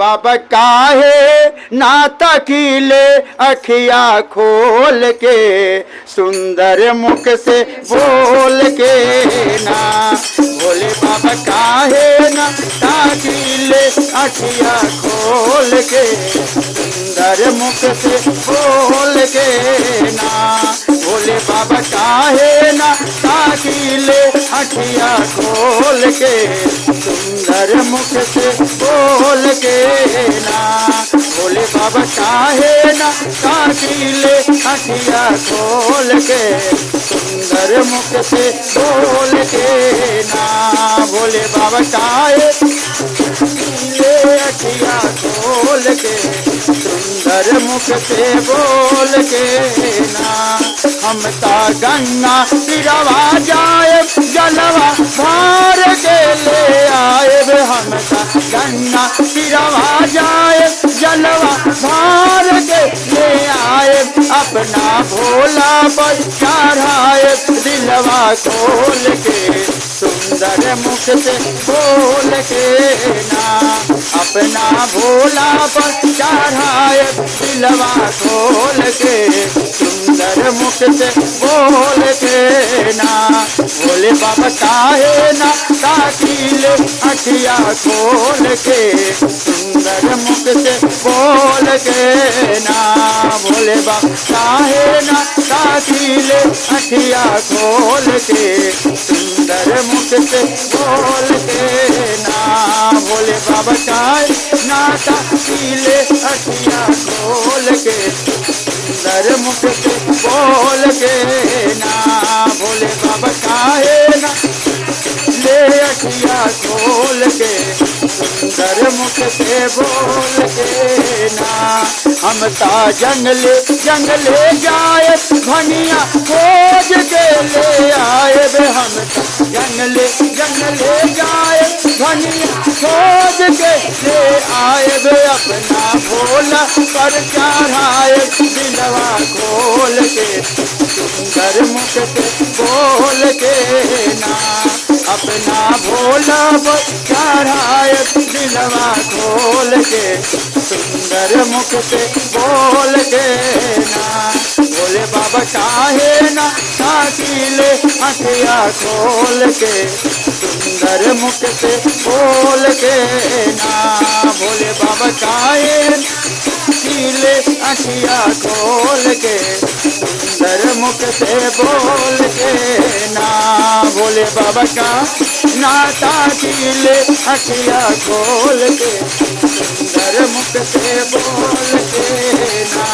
बाबा काहे ना तकीले अखिया खोल के, सुंदर मुख से बोल के ना। भोले बाबा काहे ना तकीले अखिया खोल के, सुंदर मुख से बोल के ना। भोले बाबा काहे ना ताकीले अखिया खोल के, सुंदर मुख से बोल के ना। भोले बाबा काहे ना ताकीले अखिया खोल के, सुंदर मुख से बोल के ना। भोले बाबा काहे ले अखिया खोल के, सुंदर मुख से बोल के ना। हम ता गंगा पिरवा जाए जलवा भार के ले आए, हम ता गंगा पिरवा जाए जलवा भार के ले आए। अपना भोला पर चढ़ाए दिलवा खोल के, सुंदर मुख से बोल के ना। अपना भोला पर चढ़ाए दिलवा खोल के, सुंदर मुख से बोल के ना। भोले बाबा काहे ना ताकीले अखिया खोल के, सुंदर मुख से बोल के ना। भोले बाबा काहे ना ताकीले अखिया खोल के, सुंदर मुख से बोल के ना। भोले बाबा काहे ना ताकीले अखिया खोल के, सुंदर मुख से बोल के ना। भोले बाबा काहे ना ले अखिया खोल के, सुंदर मुख से बोल के ना। हम ता जंगले जंगले जाए भनिया खोज के ले आए, हम ता जंगले जंगले जाए भनिया खोज के ले आए। अपना भोला पर चढ़ाए दिलवा खोल के, सुंदर मुख से बोल के ना। अपना भोला पर चढ़ाए दिलवा खोल के, सुंदर मुख से बोल के ना। भोले बाबा काहे ना ताकीले अखिया खोल के, सुंदर मुख से बोल के ना। भोले बाबा काहे ताकीले अखिया खोल के, सुंदर मुख से बोल के ना। भोले बाबा का ना ताकीले अखिया खोल के, सुंदर मुख से बोल के ना।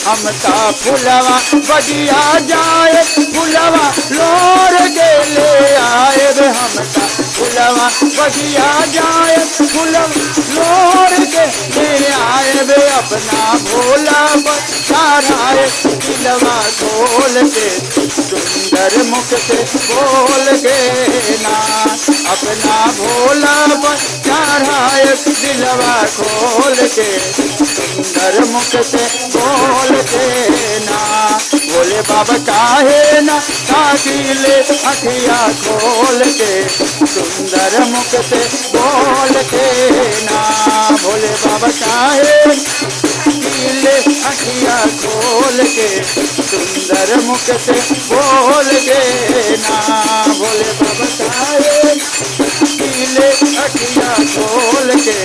हम ता फुलवा बगिया जाए फुलवा लोर के ले आए, हम ता फुलवा बगिया जाए फुलवा लोर के ले आए। अपना भोला पर चढ़ाए दिलवा खोल के, सुंदर मुख से बोल के ना। अपना भोला पर चढ़ाए दिलवा खोल के, सुंदर मुख से बोल के ना। भोले बाबा काहे ना ताकीले अखिया खोल के, सुंदर मुख से बोल के ना। भोले बाबा काहे ताकीले अखिया खोल के, सुंदर मुख से बोल के ना। भोले बाबा काहे ताकीले अखिया खोल के,